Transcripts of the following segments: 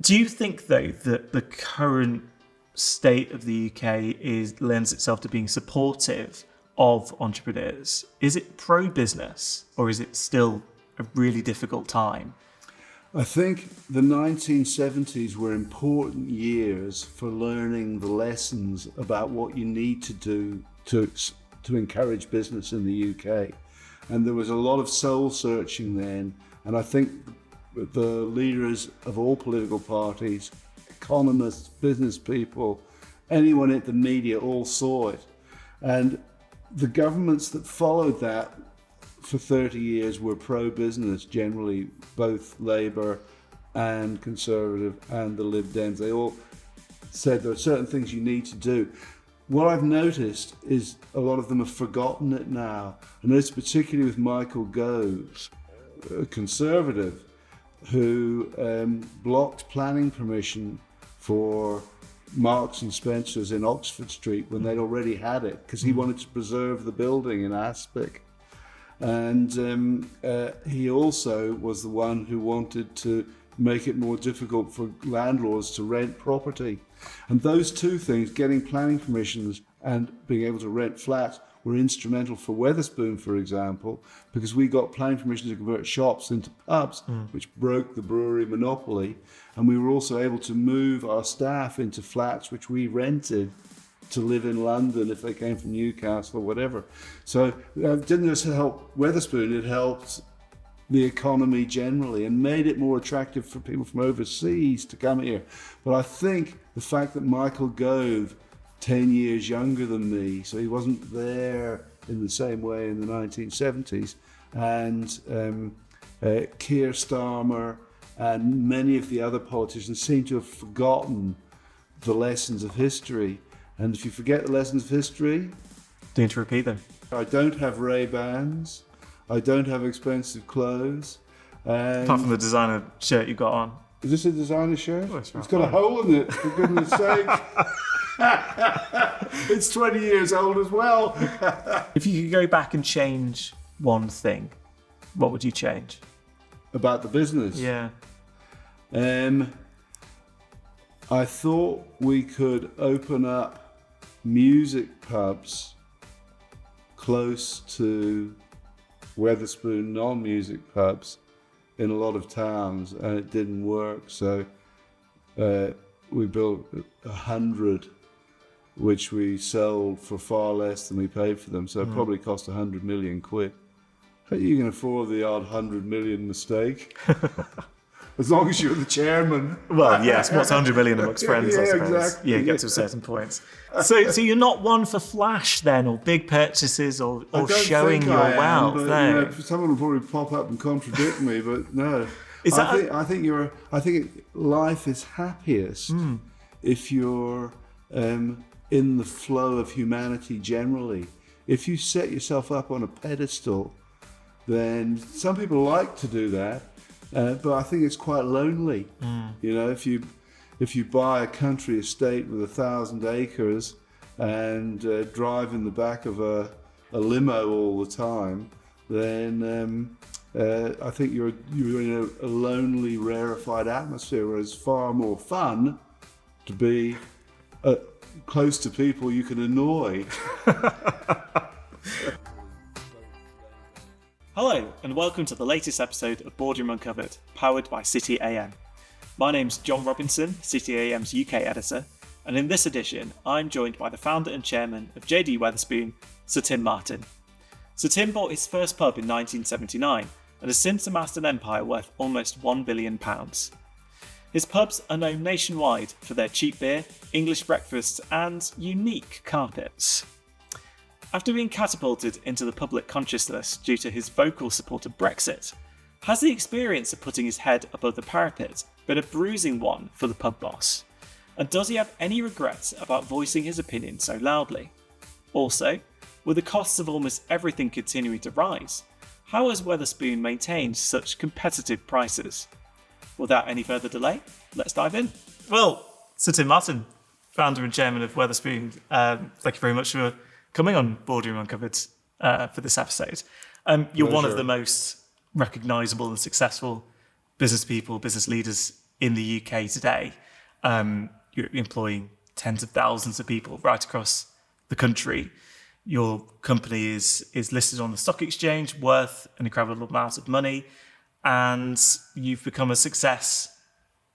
Do you think, though, that the current state of the UK lends itself to being supportive of entrepreneurs? Is it pro-business, or is it still a really difficult time? I think the 1970s were important years for learning the lessons about what you need to do to encourage business in the UK. And there was a lot of soul searching then. And I think the leaders of all political parties, economists, business people, anyone in the media all saw it. And the governments that followed that for 30 years were pro-business generally, both Labour and Conservative and the Lib Dems. They all said there are certain things you need to do. What I've noticed is a lot of them have forgotten it now. I noticed particularly with Michael Gove, a Conservative, who blocked planning permission for Marks and Spencer's in Oxford Street when they'd already had it, because he wanted to preserve the building in Aspic. And he also was the one who wanted to make it more difficult for landlords to rent property. And those two things, getting planning permissions and being able to rent flats, were instrumental for Wetherspoon, for example, because we got planning permission to convert shops into pubs, which broke the brewery monopoly. And we were also able to move our staff into flats, which we rented to live in London if they came from Newcastle or whatever. So it didn't just help Wetherspoon, it helped the economy generally and made it more attractive for people from overseas to come here. But I think the fact that Michael Gove, 10 years younger than me, so he wasn't there in the same way in the 1970s, and Keir Starmer and many of the other politicians seem to have forgotten the lessons of history. And if you forget the lessons of history, Don't to repeat them. I don't have Ray-Bans, I don't have expensive clothes. Apart from the designer shirt you got on. Is this a designer shirt? Oh, it's got a hole in it, for goodness sake. It's 20 years old as well. If you could go back and change one thing, what would you change? About the business? Yeah. I thought we could open up music pubs close to Wetherspoon non-music pubs in a lot of towns, and it didn't work. So we built 100, which we sold for far less than we paid for them. So it probably cost 100 million quid. But you can afford the odd 100 million mistake. As long as you're the chairman. Well, yes, what's 100 million amongst friends, I suppose. Exactly. Yeah, get to a certain point. So you're not one for flash then, or big purchases, or showing your wealth. No. Someone will probably pop up and contradict me, but no. I think life is happiest if you're in the flow of humanity generally. If you set yourself up on a pedestal, then some people like to do that. But I think it's quite lonely. You know, if you buy a country estate with 1,000 acres and drive in the back of a limo all the time, then I think you're in a lonely, rarefied atmosphere. Where it's far more fun to be close to people you can annoy. Hello, and welcome to the latest episode of Boardroom Uncovered, powered by City A.M. My name's Jon Robinson, City A.M's UK editor, and in this edition, I'm joined by the founder and chairman of JD Wetherspoon, Sir Tim Martin. Sir Tim bought his first pub in 1979 and has since amassed an empire worth almost £1 billion. His pubs are known nationwide for their cheap beer, English breakfasts, and unique carpets. After being catapulted into the public consciousness due to his vocal support of Brexit, has the experience of putting his head above the parapet been a bruising one for the pub boss? And does he have any regrets about voicing his opinion so loudly? Also, with the costs of almost everything continuing to rise, how has Wetherspoon maintained such competitive prices? Without any further delay, let's dive in. Well, Sir Tim Martin, founder and chairman of Wetherspoon, thank you very much for coming on Boardroom Uncovered for this episode. You're one of the most recognisable and successful business people, business leaders in the UK today. You're employing tens of thousands of people right across the country. Your company is listed on the stock exchange, worth an incredible amount of money, and you've become a success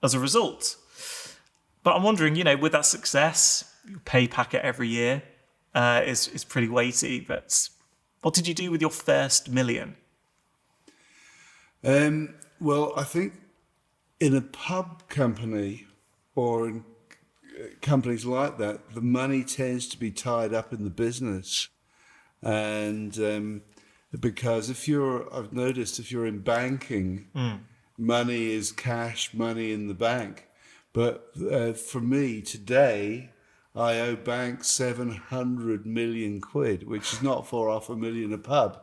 as a result. But I'm wondering, with that success, your pay packet every year is pretty weighty. But what did you do with your first million? Well, I think in a pub company or in companies like that, the money tends to be tied up in the business. And because I've noticed if you're in banking, money is cash, money in the bank. But for me today, I owe bank 700 million quid, which is not far off $1 million a pub.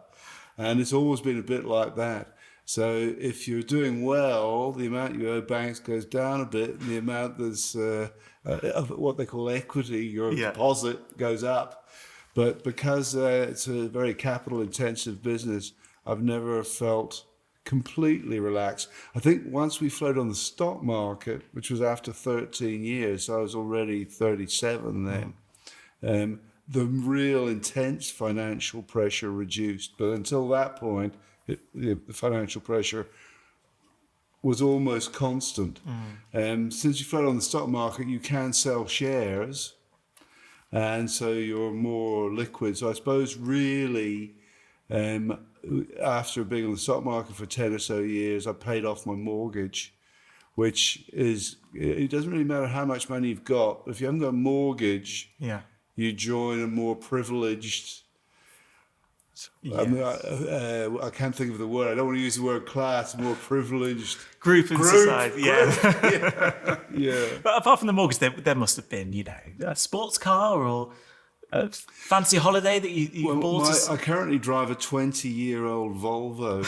And it's always been a bit like that. So if you're doing well, the amount you owe banks goes down a bit, and the amount there's of what they call equity, your deposit, goes up. But because it's a very capital-intensive business, I've never felt completely relaxed. I think once we floated on the stock market, which was after 13 years, so I was already 37 then, the real intense financial pressure reduced. But until that point, the financial pressure was almost constant. Since you float on the stock market, you can sell shares, and so you're more liquid. So I suppose really, after being on the stock market for 10 or so years, I paid off my mortgage, which is, it doesn't really matter how much money you've got. If you haven't got a mortgage, you join a more privileged, I can't think of the word. I don't want to use the word class. More privileged group in society. Yeah. But apart from the mortgage, there must have been, a sports car or a fancy holiday that you bought. I currently drive a 20-year-old Volvo,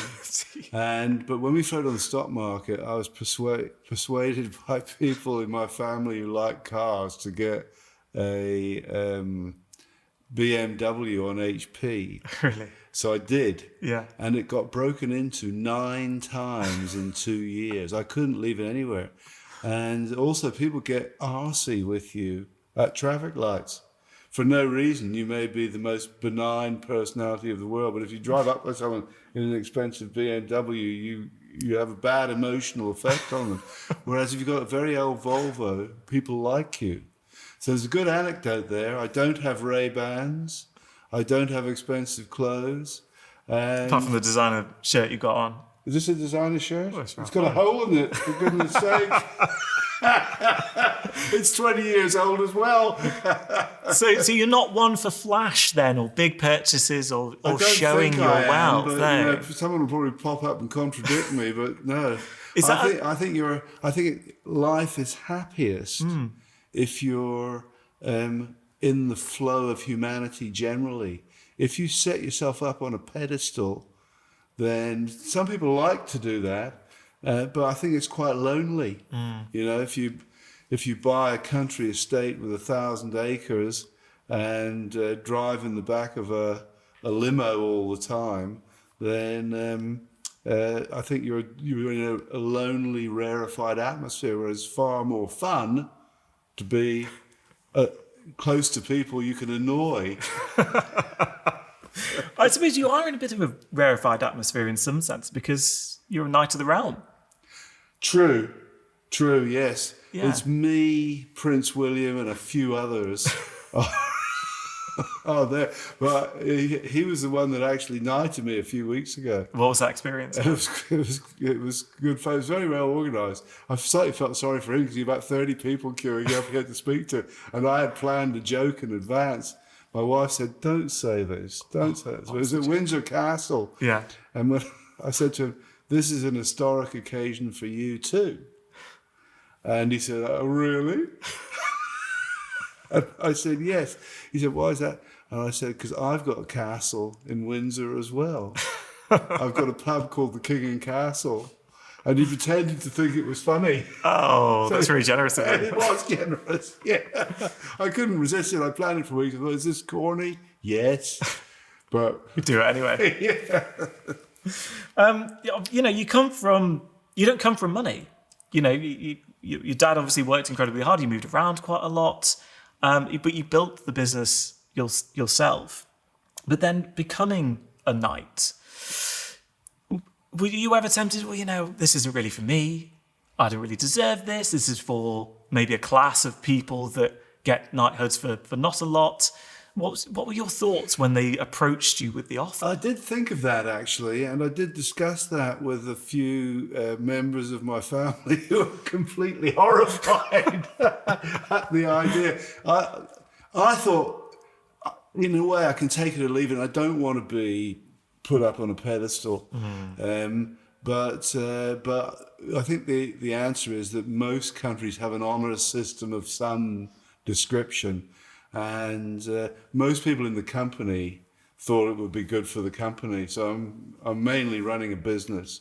but when we floated on the stock market, I was persuaded by people in my family who like cars to get a BMW on HP. Really? So I did. Yeah. And it got broken into 9 times in 2 years. I couldn't leave it anywhere. And also people get arsey with you at traffic lights. For no reason. You may be the most benign personality of the world, but if you drive up with someone in an expensive BMW, you have a bad emotional effect on them. Whereas if you've got a very old Volvo, people like you. So there's a good anecdote there. I don't have Ray-Bans. I don't have expensive clothes. Apart from the designer shirt you got on. Is this a designer shirt? Oh, it's got a hole in it, for goodness sake. It's 20 years old as well. So you're not one for flash then, or big purchases, or showing your wealth. But, someone will probably pop up and contradict me, but no. I think life is happiest if you're in the flow of humanity generally. If you set yourself up on a pedestal, then some people like to do that, but I think it's quite lonely. If you buy a country estate with 1,000 acres and drive in the back of a limo all the time, then I think you're in a lonely, rarefied atmosphere, whereas it's far more fun to be close to people you can annoy. I suppose you are in a bit of a rarefied atmosphere in some sense because you're a knight of the realm. True, yes. Yeah. It's me, Prince William, and a few others. There. But he was the one that actually knighted me a few weeks ago. What was that experience? It was good fun. It was very well organised. I slightly felt sorry for him because he had about 30 people queuing up here to speak to, and I had planned a joke in advance. My wife said, "Don't say this. Don't say this." It was at Windsor Castle. Yeah. And when I said to him, "This is an historic occasion for you too," and he said, "Oh, really?" And I said, "Yes." He said, "Why is that?" And I said, "Because I've got a castle in Windsor as well. I've got a pub called the King and Castle." And he pretended to think it was funny. Oh, that's very generous of him. It was generous, yeah. I couldn't resist it. I planned it for weeks. I thought, is this corny? Yes. But you do it anyway. Yeah. You don't come from money. your dad obviously worked incredibly hard. You moved around quite a lot, but you built the business yourself. But then becoming a knight, were you ever tempted, well, this isn't really for me. I don't really deserve this. This is for maybe a class of people that get knighthoods for not a lot. What were your thoughts when they approached you with the offer? I did think of that, actually, and I did discuss that with a few members of my family who were completely horrified at the idea. I thought, in a way, I can take it or leave it. I don't want to be put up on a pedestal. But I think the answer is that most countries have an honours system of some description. And most people in the company thought it would be good for the company. So I'm mainly running a business,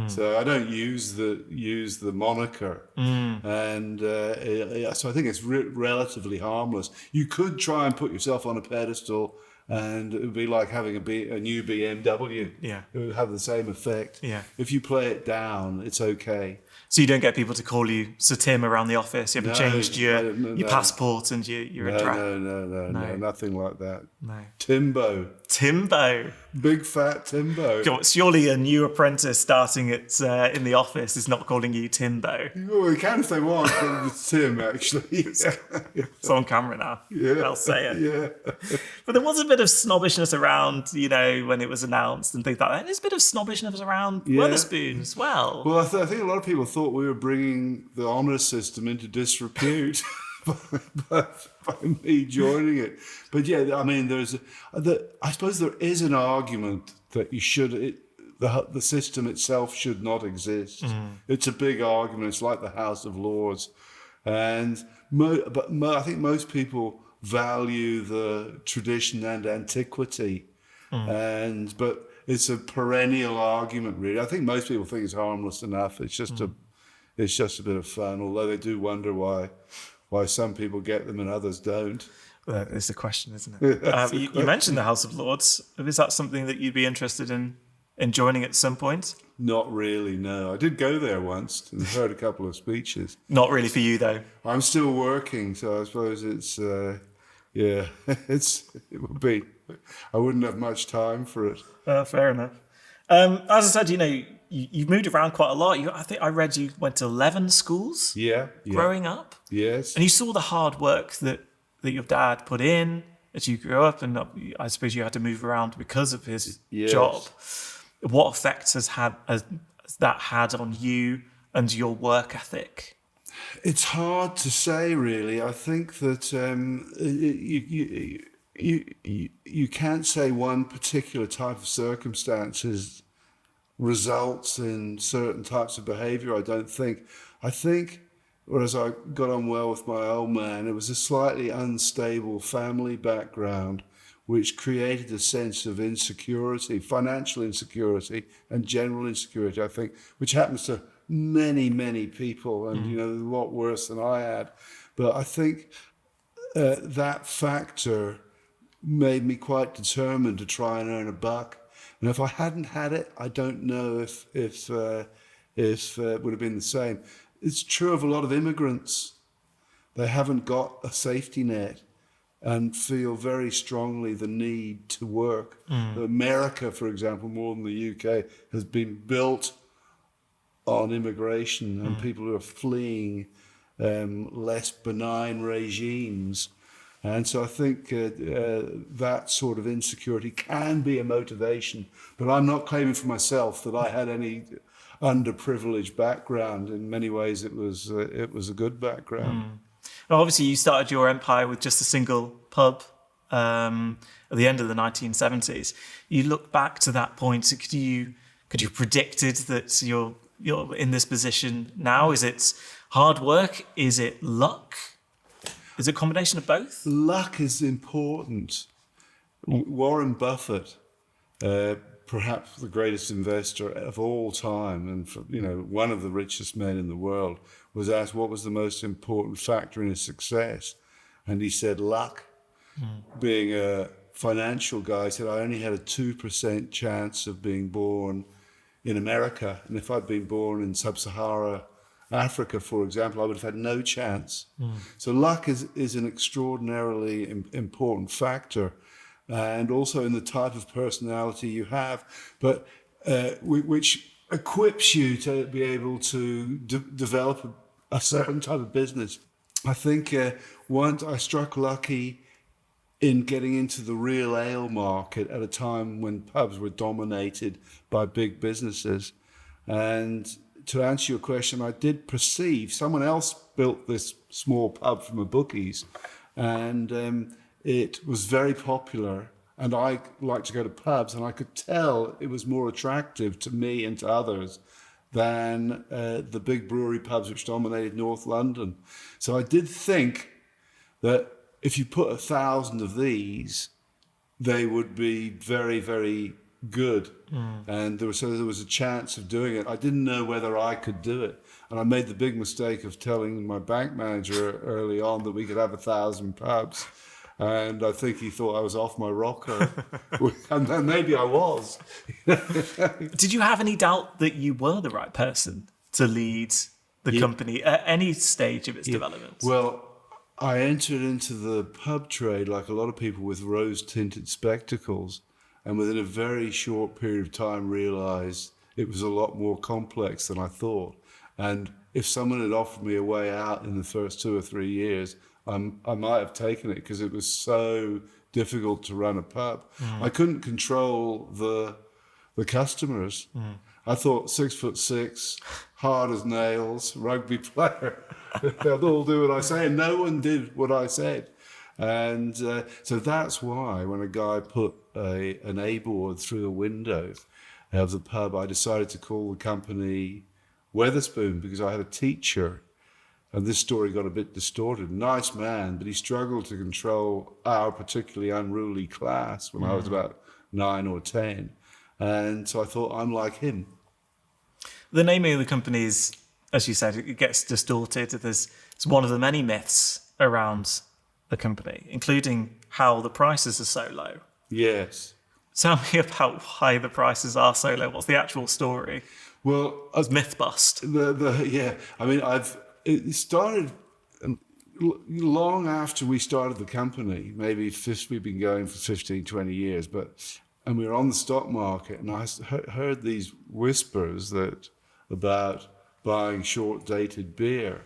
so I don't use the moniker, and so I think it's relatively harmless. You could try and put yourself on a pedestal, and it would be like having a new BMW. Yeah, it would have the same effect. Yeah, if you play it down, it's okay. So you don't get people to call you Sir Tim around the office? You haven't changed your passport and your address? No, nothing like that. No. Timbo. Big fat Timbo. God, surely a new apprentice starting in the office is not calling you Timbo. Well, they can if they want, but it's Tim, actually. It's on camera now. Yeah. I'll say it. Yeah. But there was a bit of snobbishness around, when it was announced and things like that. And there's a bit of snobbishness around Wetherspoon as well. Well, I think a lot of people thought we were bringing the honour system into disrepute by me joining it. But yeah, I mean, I suppose there is an argument that the system itself should not exist. It's a big argument. It's like the House of Lords, and I think most people value the tradition and antiquity, but it's a perennial argument, really. I think most people think it's harmless enough. It's just a bit of fun, although they do wonder why some people get them and others don't. Well, it's the question, isn't it? You mentioned the House of Lords. Is that something that you'd be interested in joining at some point? Not really, no. I did go there once and heard a couple of speeches. Not really for you, though. I'm still working, so I suppose it's, it would be, I wouldn't have much time for it. Fair enough. As I said, you've moved around quite a lot. I think I read you went to 11 schools growing up. Yes. And you saw the hard work that your dad put in as you grew up, and I suppose you had to move around because of his job. What effect has that had on you and your work ethic? It's hard to say, really. I think that you can't say one particular type of circumstances results in certain types of behaviour, I don't think. I think, whereas I got on well with my old man, it was a slightly unstable family background which created a sense of insecurity, financial insecurity and general insecurity, I think, which happens to many, many people, and a lot worse than I had. But I think that factor made me quite determined to try and earn a buck. And if I hadn't had it, I don't know if it would have been the same. It's true of a lot of immigrants. They haven't got a safety net and feel very strongly the need to work. America, for example, more than the UK, has been built on immigration and people who are fleeing less benign regimes. And so I think that sort of insecurity can be a motivation, but I'm not claiming for myself that I had any underprivileged background. In many ways, it was a good background. Well, obviously, you started your empire with just a single pub at the end of the 1970s. You look back to that point. Could you have predicted that you're in this position now? Is it hard work? Is it luck? Is it a combination of both? Luck is important. Warren Buffett, perhaps the greatest investor of all time, and one of the richest men in the world, was asked what was the most important factor in his success, and he said luck. Being a financial guy, he said I only had a 2% chance of being born in America, and if I'd been born in Sub-Saharan Africa, for example, I would have had no chance. So luck is an extraordinarily important factor, and also in the type of personality you have, but which equips you to be able to develop a certain type of business. I think once I struck lucky in getting into the real ale market at a time when pubs were dominated by big businesses. And to answer your question, I did perceive someone else built this small pub from a bookies, and it was very popular. And I like to go to pubs, and I could tell it was more attractive to me and to others than the big brewery pubs which dominated North London. So I did think that if you put 1,000 of these, they would be very, very good. And there was a chance of doing it. I didn't know whether I could do it. And I made the big mistake of telling my bank manager early on that we could have 1,000 pubs. And I think he thought I was off my rocker. And then maybe I was. Did you have any doubt that you were the right person to lead the company at any stage of its development? Well, I entered into the pub trade like a lot of people with rose-tinted spectacles, and within a very short period of time realised it was a lot more complex than I thought. And if someone had offered me a way out in the first 2 or 3 years, I might have taken it because it was so difficult to run a pub. I couldn't control the customers. I thought 6'6", hard as nails, rugby player. They'll all do what I say, and no one did what I said. And so that's why when a guy put an A-board through the window of the pub, I decided to call the company Wetherspoon, because I had a teacher, and this story got a bit distorted. Nice man, but he struggled to control our particularly unruly class when I was about 9 or 10. And so I thought, I'm like him. The naming of the company is, as you said, it gets distorted. It's one of the many myths around the company, including how the prices are so low. Yes. Tell me about why the prices are so low. What's the actual story? Well, As myth bust. I mean, it started long after we started the company. Maybe we've been going for 15, 20 years, and we were on the stock market, and I heard these whispers about buying short-dated beer.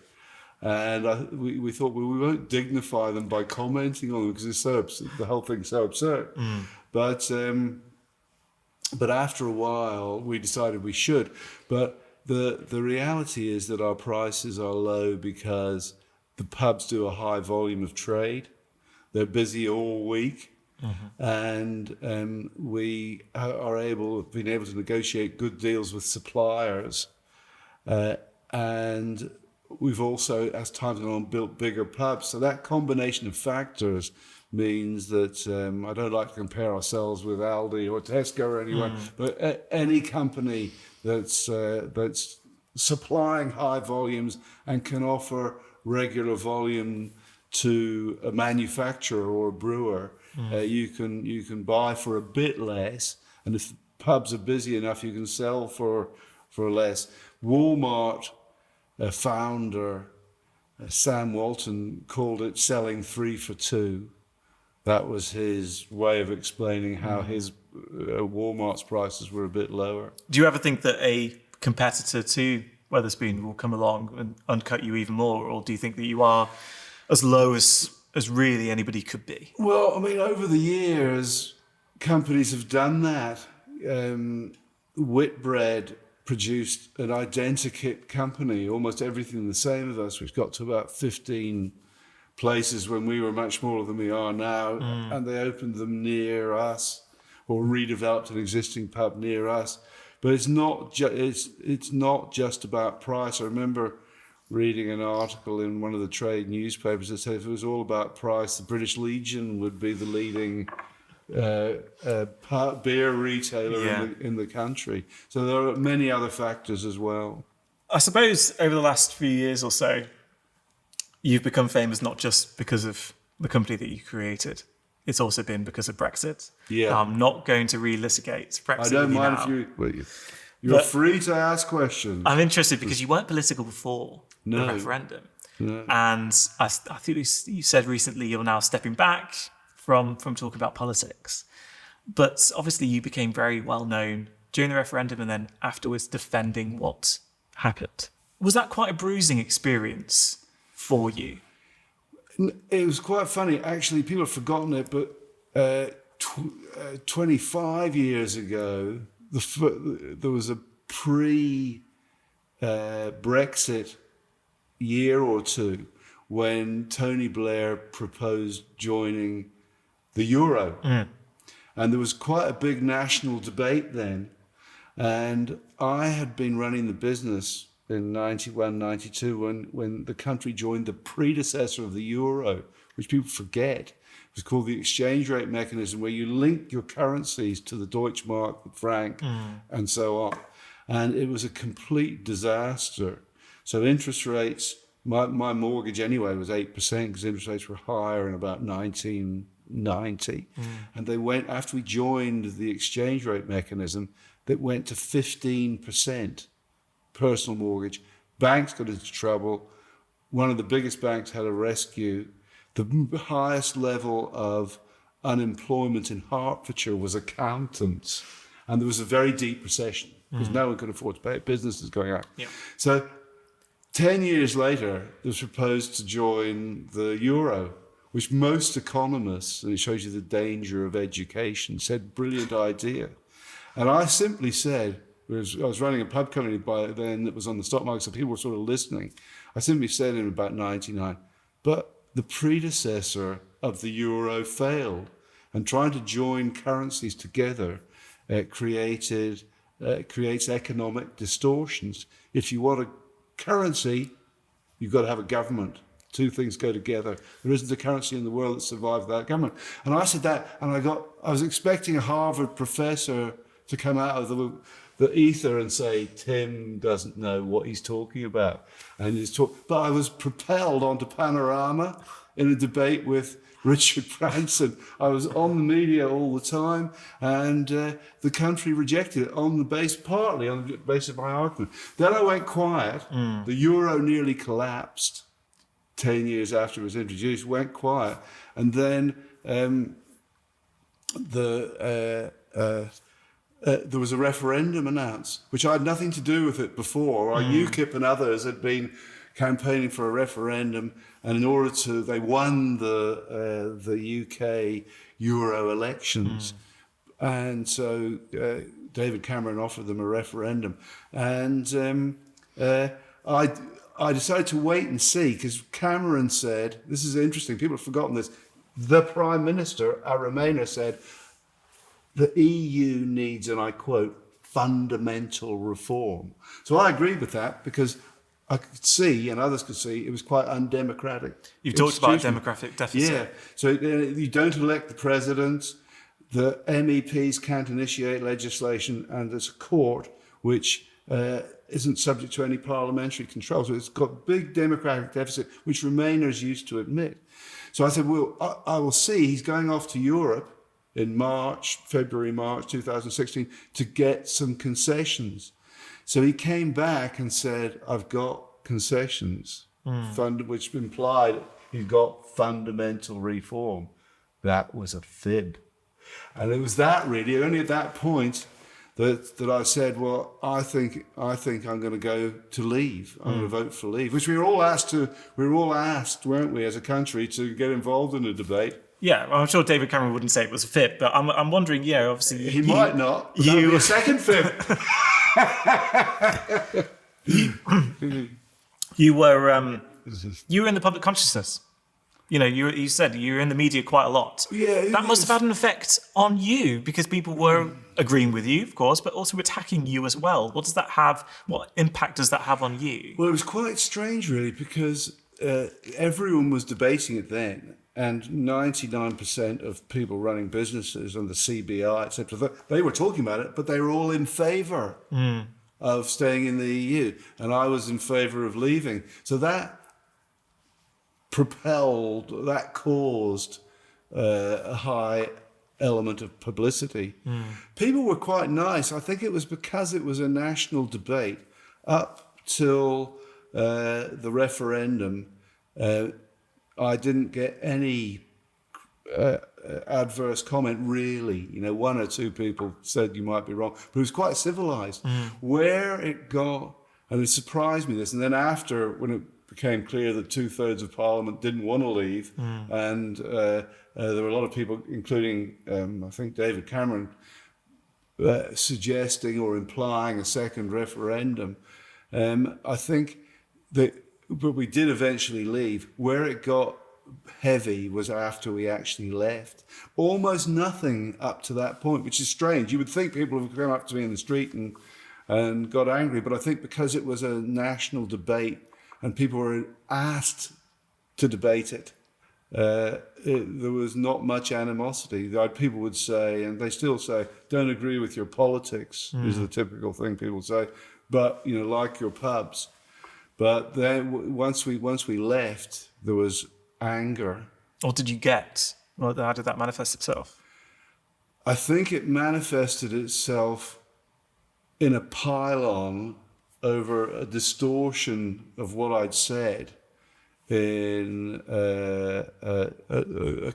And we thought, well, we won't dignify them by commenting on them because it's so absurd, the whole thing's so absurd. But after a while, we decided we should. But the reality is that our prices are low because the pubs do a high volume of trade. They're busy all week. And we have been able to negotiate good deals with suppliers. And we've also, as time's gone on, built bigger pubs. So that combination of factors means that I don't like to compare ourselves with Aldi or Tesco or anyone, but any company that's supplying high volumes and can offer regular volume to a manufacturer or a brewer, you can buy for a bit less, and if the pubs are busy enough, you can sell for less. Walmart founder Sam Walton called it selling 3 for 2. That was his way of explaining how his Walmart's prices were a bit lower. Do you ever think that a competitor to Wetherspoon will come along and undercut you even more, or do you think that you are as low as really anybody could be? Well, I mean, over the years, companies have done that. Whitbread produced an identikit company, almost everything the same as us, which got to about 15 places when we were much smaller than we are now, and they opened them near us or redeveloped an existing pub near us. But it's not just about price. I remember reading an article in one of the trade newspapers that said if it was all about price, the British Legion would be the leading beer retailer in the country. So there are many other factors as well. I suppose over the last few years or so, you've become famous not just because of the company that you created. It's also been because of Brexit. Yeah. I'm not going to relitigate Brexit. I don't mind now. if you... Well, You're free to ask questions. I'm interested because you weren't political before the No. referendum. No. And I think you said recently you're now stepping back from talking about politics. But obviously you became very well known during the referendum and then afterwards defending what happened. Was that quite a bruising experience for you? It was quite funny. Actually, people have forgotten it, but 25 years ago, there was a pre-Brexit year or two when Tony Blair proposed joining the euro. And there was quite a big national debate then. And I had been running the business in 91, 92 when the country joined the predecessor of the euro, which people forget. It was called the exchange rate mechanism, where you link your currencies to the Deutschmark, the franc, and so on. And it was a complete disaster. So interest rates, my mortgage anyway was 8% because interest rates were higher in about 1990. And they went, after we joined the exchange rate mechanism, that went to 15% personal mortgage. Banks got into trouble. One of the biggest banks had a rescue. The highest level of unemployment in Hertfordshire was accountants. And there was a very deep recession because no one could afford to pay it. Businesses going out. Yeah. So 10 years later, it was proposed to join the euro, which most economists, and it shows you the danger of education, said, brilliant idea. And I simply said, I was running a pub company by then that was on the stock market, so people were sort of listening. I simply said in about 99, but the predecessor of the euro failed, and trying to join currencies together creates economic distortions. If you want a currency, you've got to have a government. Two things go together. There isn't a currency in the world that survives that government. And I said that, and I was expecting a Harvard professor to come out of the ether and say, Tim doesn't know what he's talking about. But I was propelled onto Panorama in a debate with Richard Branson. I was on the media all the time, and the country rejected it partly on the basis of my argument. Then I went quiet. The euro nearly collapsed 10 years after it was introduced, went quiet. And then there was a referendum announced, which I had nothing to do with it before. UKIP and others had been campaigning for a referendum, and in order to, they won the UK Euro elections. And so David Cameron offered them a referendum. And I decided to wait and see, because Cameron said, this is interesting, people have forgotten this, the Prime Minister, our Remainer, said, the EU needs, and I quote, fundamental reform. So I agreed with that because I could see, and others could see, it was quite undemocratic. You've talked about a democratic deficit. Yeah, so you don't elect the president, the MEPs can't initiate legislation, and there's a court which isn't subject to any parliamentary control. So it's got big democratic deficit, which Remainers used to admit. So I said, well, I will see. He's going off to Europe in February, March 2016, to get some concessions. So he came back and said, I've got concessions, which implied he got fundamental reform. That was a fib. And it was that really, only at that point, that I said, well, I think I'm going to go to leave. I'm going to vote for leave, which we were all asked, weren't we, as a country, to get involved in a debate. Yeah, well, I'm sure David Cameron wouldn't say it was a fib, but I'm wondering, obviously... He might not, but that would be a second fib. You were in the public consciousness. You said you were in the media quite a lot. Yeah, that must have had an effect on you, because people were agreeing with you, of course, but also attacking you as well. What impact does that have on you? Well, it was quite strange, really, because everyone was debating it then. And 99% of people running businesses and the CBI, etc., they were talking about it, but they were all in favour of staying in the EU. And I was in favour of leaving. So that caused a high element of publicity. People were quite nice. I think it was because it was a national debate up till the referendum. I didn't get any adverse comment, really. One or two people said you might be wrong, but it was quite civilized. Where it got, and it surprised me this, and then after, when it became clear that 2/3 of Parliament didn't want to leave, and there were a lot of people, including I think David Cameron, suggesting or implying a second referendum. I think that, but we did eventually leave. Where it got heavy was after we actually left. Almost nothing up to that point, which is strange. You would think people would come up to me in the street and got angry, but I think because it was a national debate and people were asked to debate it, there was not much animosity. People would say, and they still say, don't agree with your politics, is the typical thing people say, but like your pubs. But then once we left, there was anger. What did you get? Well, how did that manifest itself? I think it manifested itself in a pile-on over a distortion of what I'd said in a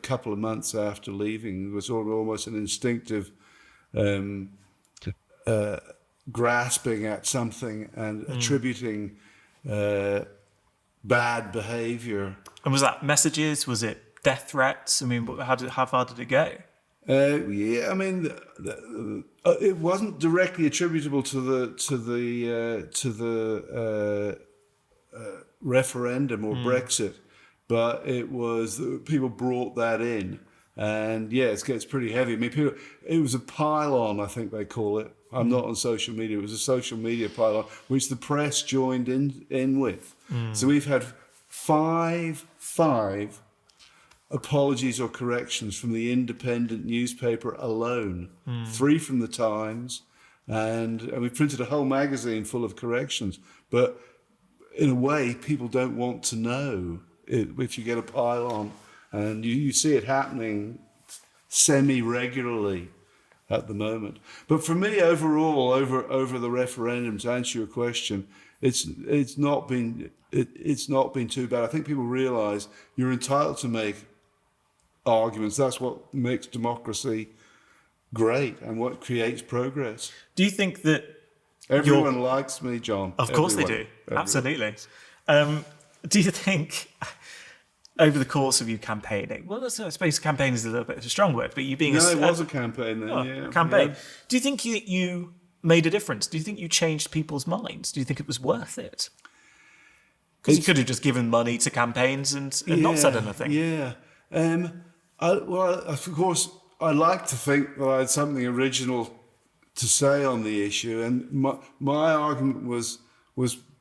couple of months after leaving. It was almost an instinctive grasping at something and attributing bad behaviour. And was that messages? Was it death threats? I mean, how far did it go? Yeah, I mean, it wasn't directly attributable to the referendum or Brexit, but it was people brought that in, and yeah, it gets pretty heavy. I mean, it was a pile-on, I think they call it. I'm not on social media. It was a social media pile-on, which the press joined in with. So we've had five apologies or corrections from the independent newspaper alone, 3 from the Times, and we printed a whole magazine full of corrections. But in a way, people don't want to know if you get a pile-on, and you see it happening semi-regularly at the moment. But for me, overall, over the referendum, to answer your question, it's not been too bad. I think people realise you're entitled to make arguments. That's what makes democracy great and what creates progress. Do you think that everyone likes me, John? Of course they do. Everyone. Absolutely. Do you think over the course of you campaigning, well, I suppose campaign is a little bit of a strong word, but you being it was a campaign then, a campaign. Yeah. Do you think you made a difference? Do you think you changed people's minds? Do you think it was worth it? Because you could have just given money to campaigns and not said anything. Yeah. Of course, I like to think that I had something original to say on the issue, and my argument was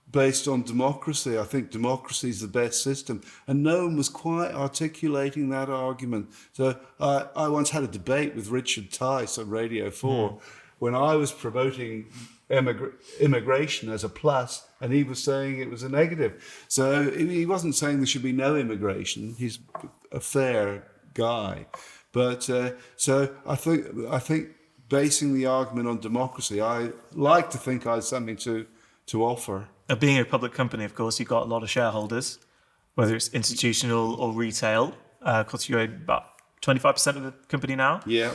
based on democracy. I think democracy is the best system, and no one was quite articulating that argument. So I once had a debate with Richard Tice on Radio 4 when I was promoting immigration as a plus, and he was saying it was a negative. So he wasn't saying there should be no immigration. He's a fair guy, but so I think basing the argument on democracy, I like to think I had something to offer. Being a public company, of course, you've got a lot of shareholders, whether it's institutional or retail. Of course, you own about 25% of the company now. Yeah.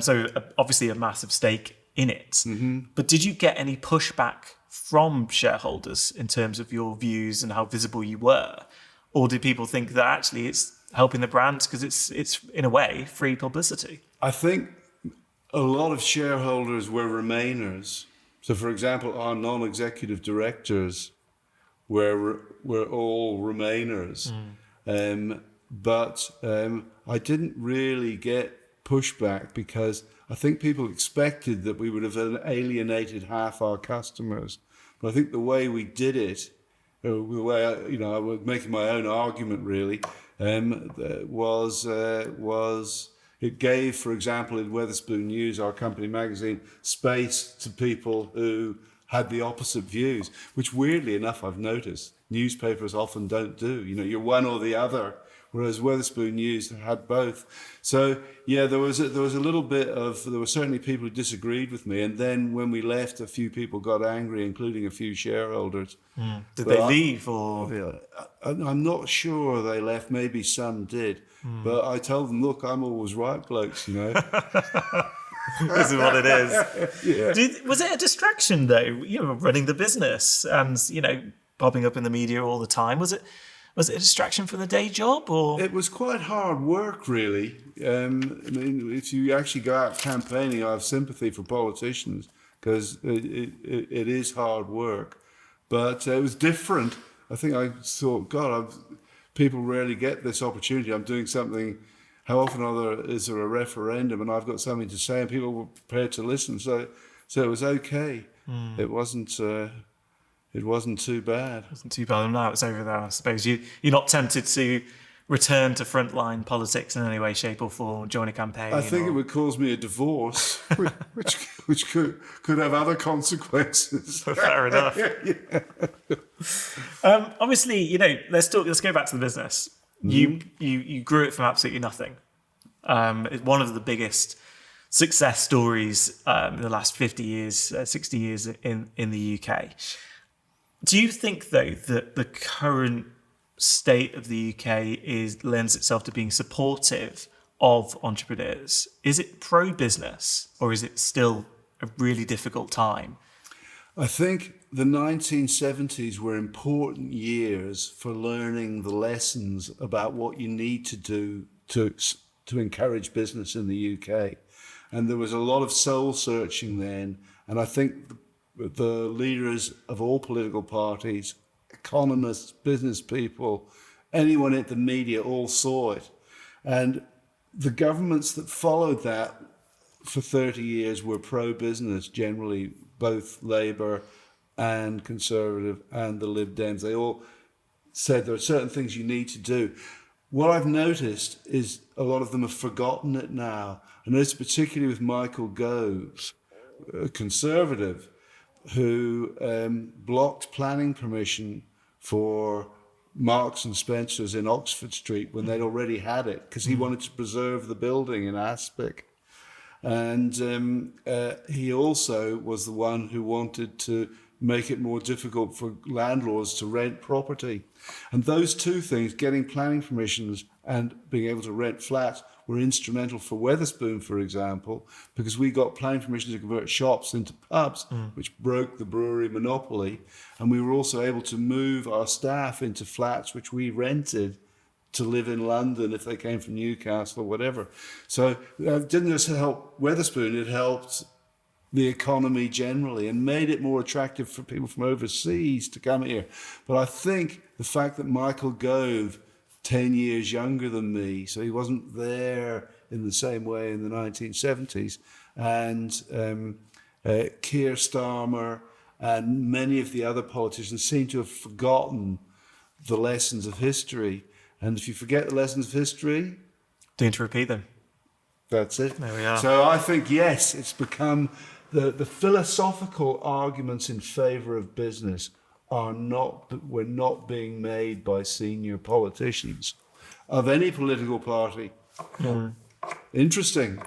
So obviously a massive stake in it. Mm-hmm. But did you get any pushback from shareholders in terms of your views and how visible you were? Or did people think that actually it's helping the brand because it's in a way free publicity? I think a lot of shareholders were Remainers. So, for example, our non-executive directors were all Remainers. But I didn't really get pushback because I think people expected that we would have alienated half our customers. But I think the way we did it, the way I was making my own argument really, was it gave, for example, in Wetherspoon News, our company magazine, space to people who had the opposite views, which weirdly enough I've noticed newspapers often don't do. You're one or the other, whereas Wetherspoon News had both. So yeah, there was a little bit of, there were certainly people who disagreed with me, and then when we left, a few people got angry, including a few shareholders. Did they leave or? I'm not sure they left. Maybe some did, but I told them, look, I'm always right, blokes. This is what it is. Yeah. Was it a distraction though? Running the business and popping up in the media all the time. Was it a distraction from the day job, or? It was quite hard work, really. If you actually go out campaigning, I have sympathy for politicians because it is hard work. But it was different. I think I thought, God, people rarely get this opportunity. I'm doing something. How often is there a referendum, and I've got something to say, and people were prepared to listen. So it was okay. It wasn't too bad. It wasn't too bad. And now it's over there. I suppose you're not tempted to return to frontline politics in any way, shape, or form. Join a campaign. I think it would cause me a divorce, which could have other consequences. Fair enough. Obviously, let's go back to the business. You grew it from absolutely nothing. It's one of the biggest success stories in the last 50 years, 60 years in the UK. Do you think, though, that the current state of the UK lends itself to being supportive of entrepreneurs? Is it pro-business, or is it still a really difficult time? I think the 1970s were important years for learning the lessons about what you need to do to encourage business in the UK. And there was a lot of soul searching then. And I think the leaders of all political parties, economists, business people, anyone in the media all saw it. And the governments that followed that for 30 years were pro-business generally, both Labour and Conservative and the Lib Dems. They all said there are certain things you need to do. What I've noticed is a lot of them have forgotten it now. I noticed particularly with Michael Gove, a Conservative, who blocked planning permission for Marks and Spencer's in Oxford Street when they'd already had it, because he wanted to preserve the building in Aspic. And he also was the one who wanted to make it more difficult for landlords to rent property. And those two things, getting planning permissions and being able to rent flats, were instrumental for Wetherspoon, for example, because we got planning permission to convert shops into pubs, which broke the brewery monopoly. And we were also able to move our staff into flats, which we rented to live in London if they came from Newcastle or whatever. So it didn't just help Wetherspoon, it helped the economy generally and made it more attractive for people from overseas to come here. But I think the fact that Michael Gove, 10 years younger than me, so he wasn't there in the same way in the 1970s, and Keir Starmer and many of the other politicians seem to have forgotten the lessons of history. And if you forget the lessons of history, don't to repeat them. That's it. There we are. So I think, yes, it's become the philosophical arguments in favour of business were not being made by senior politicians of any political party. Interesting.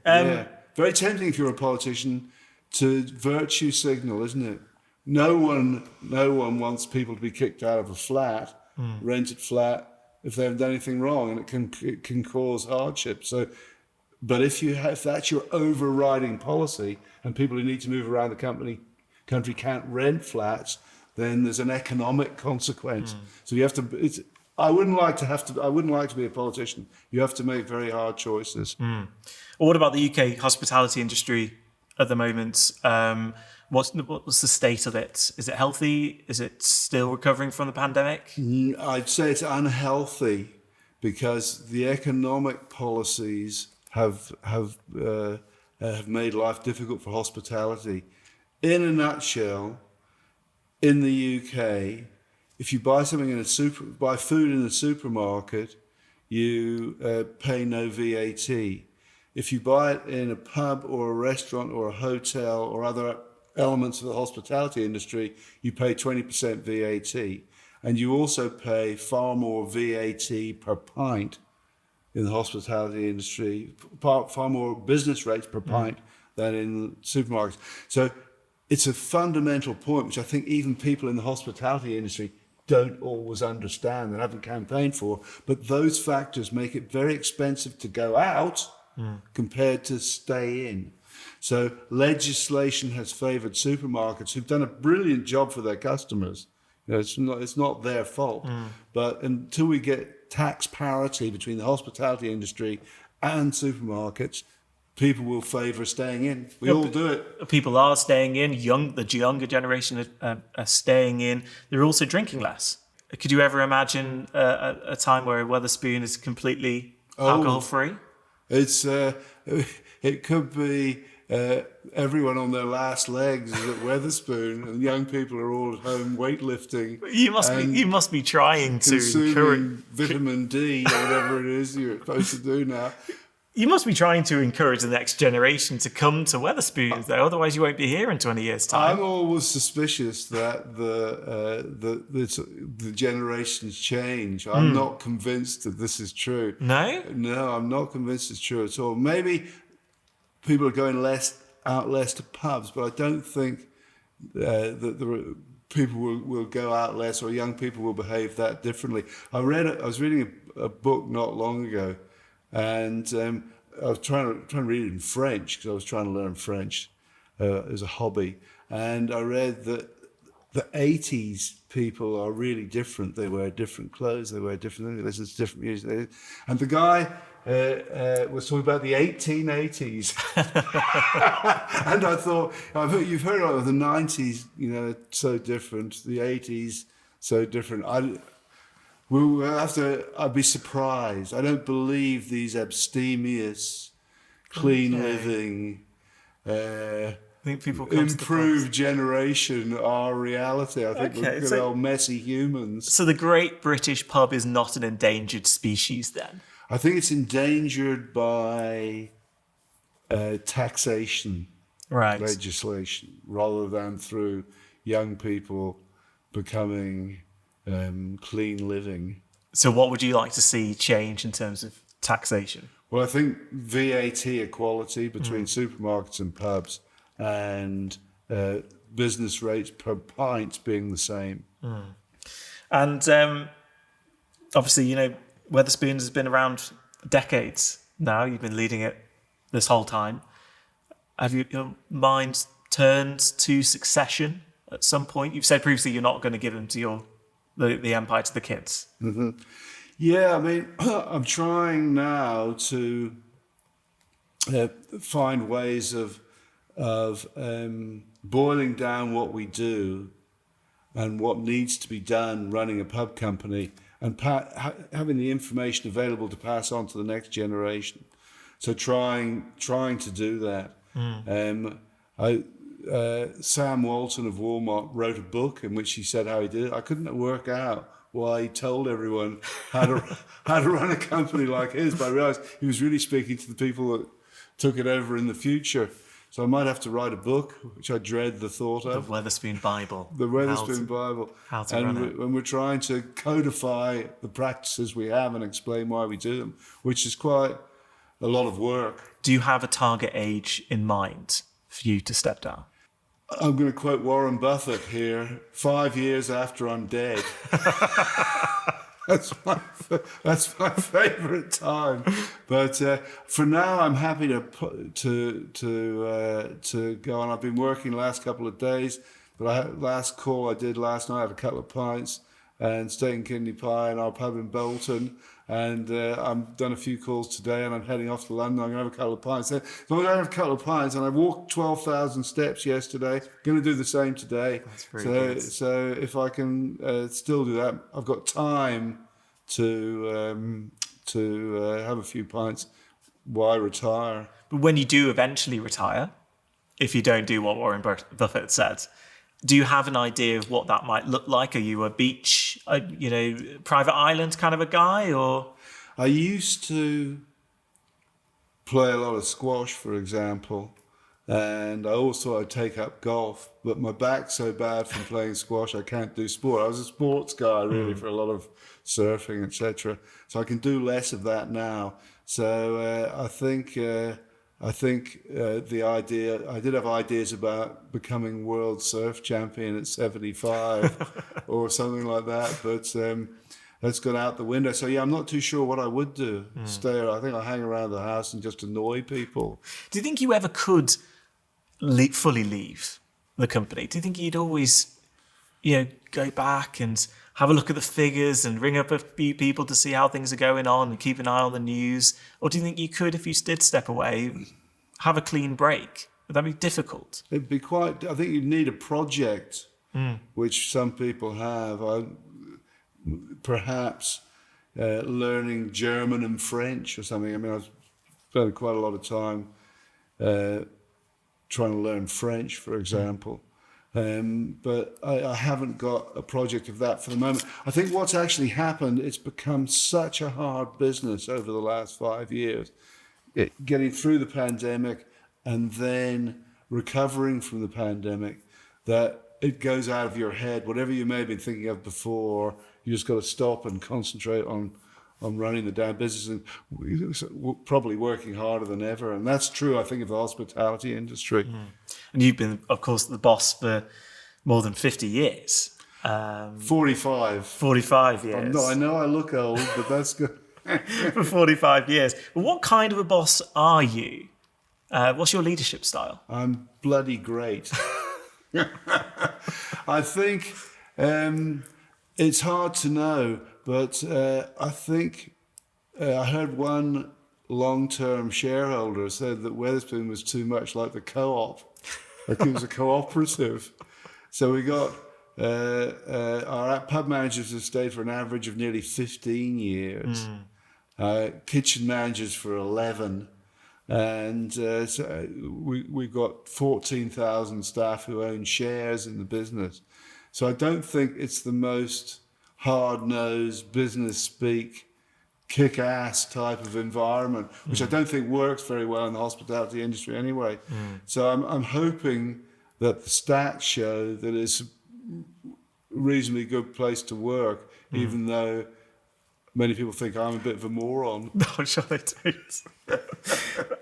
Yeah. Very tempting if you're a politician to virtue signal, isn't it? No one wants people to be kicked out of a flat, rented flat, if they haven't done anything wrong, and it can cause hardship. So, but if that's your overriding policy, and people who need to move around the country can't rent flats, then there's an economic consequence. So you have to. I wouldn't like to be a politician. You have to make very hard choices. Well, what about the UK hospitality industry at the moment? What's the state of it? Is it healthy? Is it still recovering from the pandemic? I'd say it's unhealthy because the economic policies have made life difficult for hospitality. In a nutshell, in the UK, if you buy something buy food in a supermarket, you pay no VAT. If you buy it in a pub or a restaurant or a hotel or other elements of the hospitality industry, you pay 20% VAT. And you also pay far more VAT per pint in the hospitality industry, far more business rates per pint than in supermarkets. So it's a fundamental point, which I think even people in the hospitality industry don't always understand and haven't campaigned for. But those factors make it very expensive to go out compared to stay in. So legislation has favoured supermarkets who've done a brilliant job for their customers. It's not their fault. But until we get tax parity between the hospitality industry and supermarkets, people will favour staying in. We all do it. People are staying in. The younger generation are staying in. They're also drinking less. Could you ever imagine a time where Wetherspoon is completely alcohol-free? It could be everyone on their last legs is at Wetherspoon, and young people are all at home weightlifting. You must be trying to encourage vitamin D or whatever it is you're supposed to do now. You must be trying to encourage the next generation to come to Wetherspoons, though. Otherwise, you won't be here in 20 years' time. I'm always suspicious that the generations change. I'm not convinced that this is true. No? No, I'm not convinced it's true at all. Maybe people are going out less to pubs, but I don't think that people will go out less, or young people will behave that differently. I was reading a book not long ago, and I was trying to read it in French because I was trying to learn French as a hobby. And I read that the 80s people are really different. They wear different clothes, they wear different things, they listen to different music. And the guy was talking about the 1880s. And I thought, you've heard of the 90s, so different, the 80s, so different. I'd be surprised. I don't believe these abstemious, clean living, I think people improved generation are reality. I think we're good old messy humans. So the Great British Pub is not an endangered species then? I think it's endangered by taxation legislation rather than through young people becoming clean living. So what would you like to see change in terms of taxation? Well, I think VAT equality between supermarkets and pubs, and business rates per pint being the same. And obviously, Wetherspoons has been around decades now. You've been leading it this whole time. Have your mind turned to succession at some point? You've said previously you're not going to give them to the empire to the kids. Mm-hmm. Yeah, I mean, I'm trying now to find ways of boiling down what we do and what needs to be done running a pub company, and having the information available to pass on to the next generation. So trying to do that. Sam Walton of Walmart wrote a book in which he said how he did it. I couldn't work out why he told everyone how to run a company like his, but I realized he was really speaking to the people that took it over in the future. So I might have to write a book, which I dread the thought of. The Wetherspoon Bible. The Wetherspoon Bible. How to run it. And we're trying to codify the practices we have and explain why we do them, which is quite a lot of work. Do you have a target age in mind for you to step down? I'm going to quote Warren Buffett here, 5 years after I'm dead. That's my favourite time. But for now, I'm happy to go on. I've been working the last couple of days, but last call I did last night, I had a couple of pints and steak and kidney pie in our pub in Bolton. And I've done a few calls today, and I'm heading off to London. I'm going to have a couple of pints. So I have a couple of pints, and I walked 12,000 steps yesterday. Going to do the same today. That's very good. So if I can still do that, I've got time to have a few pints while I retire. But when you do eventually retire, if you don't do what Warren Buffett said, do you have an idea of what that might look like? Are you a beach, private island kind of a guy, or? I used to play a lot of squash, for example, And I'd take up golf, but my back's so bad from playing squash, I can't do sport. I was a sports guy really for a lot of surfing, etc. So I can do less of that now. So I think the idea, I did have ideas about becoming world surf champion at 75 or something like that, but that's gone out the window. So yeah, I'm not too sure what I would do. I think I'll hang around the house and just annoy people. Do you think you ever could fully leave the company? Do you think you'd always, go back and have a look at the figures and ring up a few people to see how things are going on and keep an eye on the news? Or do you think you could, if you did step away, have a clean break? Would that be difficult? It'd be I think you'd need a project, which some people have. Perhaps learning German and French or something. I mean, I've spent quite a lot of time trying to learn French, for example. But I haven't got a project of that for the moment. I think what's actually happened, it's become such a hard business over the last 5 years. Getting through the pandemic and then recovering from the pandemic, that it goes out of your head. Whatever you may have been thinking of before, you just got to stop and concentrate on running the damn business, and we're probably working harder than ever. And that's true, I think, of the hospitality industry. And you've been, of course, the boss for more than 50 years. 45. 45 years. I know I look old, but that's good. For 45 years. Well, what kind of a boss are you? What's your leadership style? I'm bloody great. I think it's hard to know, but I think I heard one long-term shareholder said that Wetherspoon was too much like the co-op, like it was a cooperative. So we got our pub managers have stayed for an average of nearly 15 years, kitchen managers for 11. And so we've got 14,000 staff who own shares in the business. So I don't think it's the most hard-nosed, business speak, kick-ass type of environment, which I don't think works very well in the hospitality industry anyway. So I'm hoping that the stats show that it's a reasonably good place to work, even though many people think I'm a bit of a moron. No, I'm sure they don't.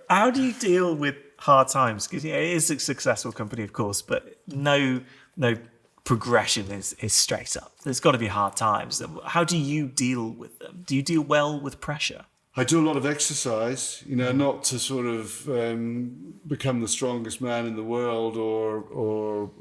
How do you deal with hard times? Because it is a successful company, of course, but no progression is straight up. There's got to be hard times. How do you deal with them? Do you deal well with pressure? I do a lot of exercise, not to sort of become the strongest man in the world or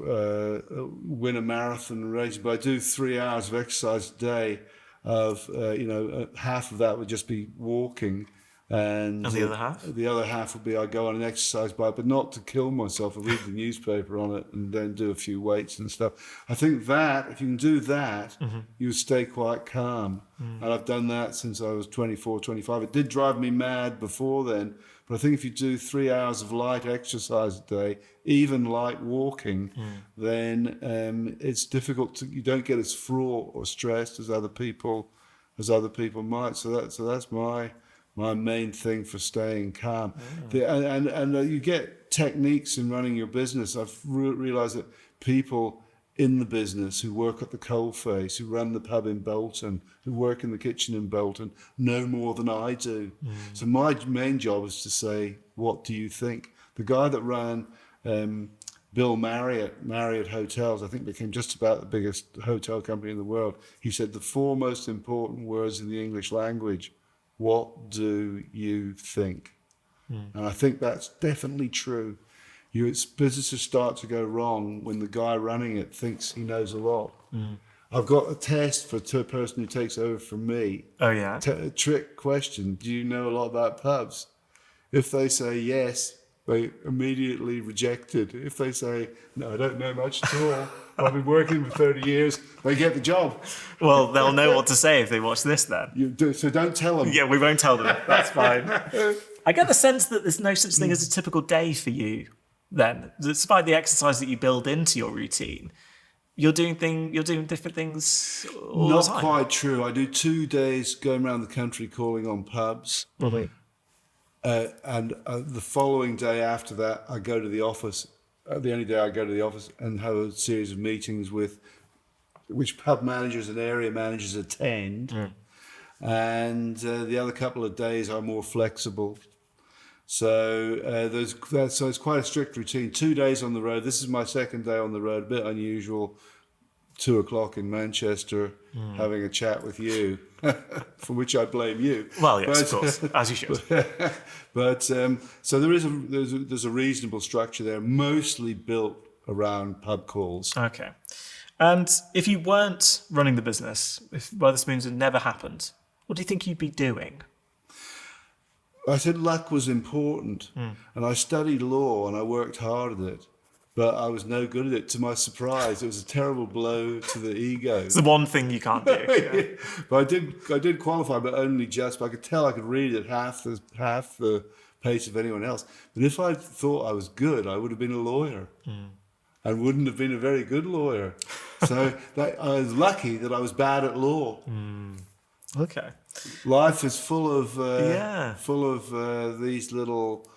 win a marathon race, but I do 3 hours of exercise a day. Half of that would just be walking, and the other half? The other half would be I go on an exercise bike, but not to kill myself. I read the newspaper on it and then do a few weights and stuff. I think that if you can do that, you stay quite calm. And I've done that since I was 24, 25. It did drive me mad before then, but I think if you do 3 hours of light exercise a day, even light walking, then it's difficult you don't get as fraught or stressed as other people might. So that's my main thing for staying calm. And you get techniques in running your business. I've realized that people in the business who work at the coalface, who run the pub in Bolton, who work in the kitchen in Bolton, know more than I do. So my main job is to say, what do you think? The guy that ran Bill Marriott Hotels, I think became just about the biggest hotel company in the world. He said the 4 most important words in the English language: what do you think? And I think that's definitely true. Businesses start to go wrong when the guy running it thinks he knows a lot. I've got a test for a person who takes over from me. Oh, yeah? A trick question. Do you know a lot about pubs? If they say yes, they immediately rejected. If they say, no, I don't know much at all, I've been working for 30 years, they get the job. Well, they'll know what to say if they watch this then. So don't tell them. Yeah, we won't tell them. That's fine. I get the sense that there's no such thing as a typical day for you then. Despite the exercise that you build into your routine, you're doing different things all the time. Not quite true. I do 2 days going around the country calling on pubs. Really? And the following day after that, I go to the office. The only day I go to the office and have a series of meetings with which pub managers and area managers attend. And the other couple of days are more flexible. So so it's quite a strict routine. 2 days on the road. This is my second day on the road. A bit unusual. 2:00 in Manchester, having a chat with you, for which I blame you. Well, yes, of course, as you should. But so there's a reasonable structure there, mostly built around pub calls. Okay. And if you weren't running the business, if Wetherspoons had never happened, what do you think you'd be doing? I said luck was important, and I studied law and I worked hard at it, but I was no good at it. To my surprise, it was a terrible blow to the ego. It's the one thing you can't do. Yeah. But I did qualify, but only just. But I could tell I could read at half the pace of anyone else. But if I thought I was good, I would have been a lawyer, and wouldn't have been a very good lawyer. So I was lucky that I was bad at law. Okay. Life is full of these little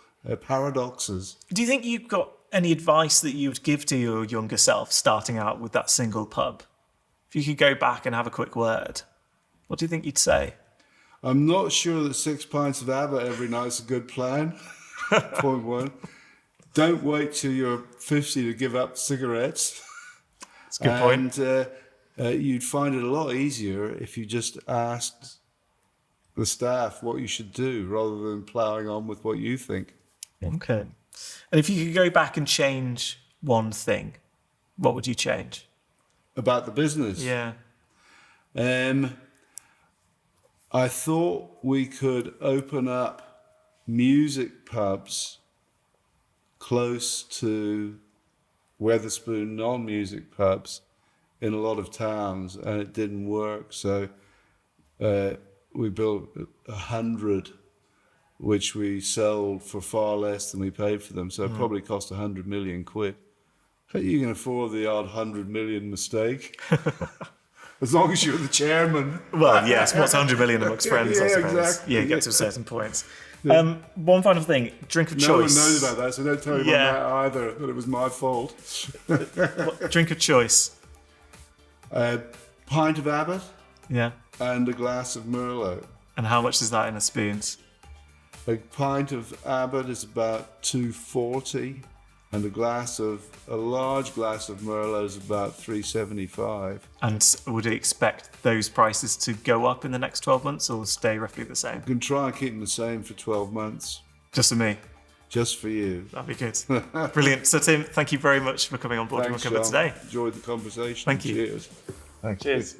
paradoxes. Do you think you've got any advice that you would give to your younger self starting out with that single pub? If you could go back and have a quick word, what do you think you'd say? I'm not sure that 6 pints of ABBA every night is a good plan. Point one. Don't wait till you're 50 to give up cigarettes. That's a good point. And you'd find it a lot easier if you just asked the staff what you should do rather than ploughing on with what you think. Okay. And if you could go back and change one thing, what would you change? About the business? Yeah. I thought we could open up music pubs close to Wetherspoon non-music pubs in a lot of towns, and it didn't work. So we built 100, which we sold for far less than we paid for them. So it probably cost 100 million quid. You can afford the odd 100 million mistake. As long as you're the chairman. Well, yes, what's 100 million amongst friends, I suppose. Exactly. Yeah, get to a certain point. One final thing, drink of choice. No one knows about that, so don't tell anyone that either, that it was my fault. Drink of choice. A pint of Abbott. Yeah. And a glass of Merlot. And how much is that in a spoons? A pint of Abbott is about $2.40, and a large glass of Merlot is about $3.75. And would you expect those prices to go up in the next 12 months or stay roughly the same? You can try and keep them the same for 12 months. Just for me? Just for you. That'd be good. Brilliant. So Tim, thank you very much for coming on Boardroom Uncovered today. Enjoyed the conversation. Thank you. Cheers. Cheers.